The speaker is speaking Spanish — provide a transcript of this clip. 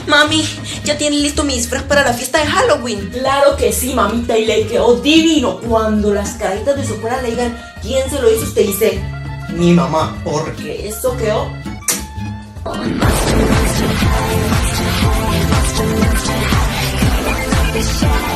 Mami, ya tiene listo mi disfraz para la fiesta de Halloween. Claro que sí, mamita, y le quedó divino. Cuando las caritas de su escuela le digan quién se lo hizo, usted dice, mi mamá, porque eso quedó. Monster high, monster high, monster high.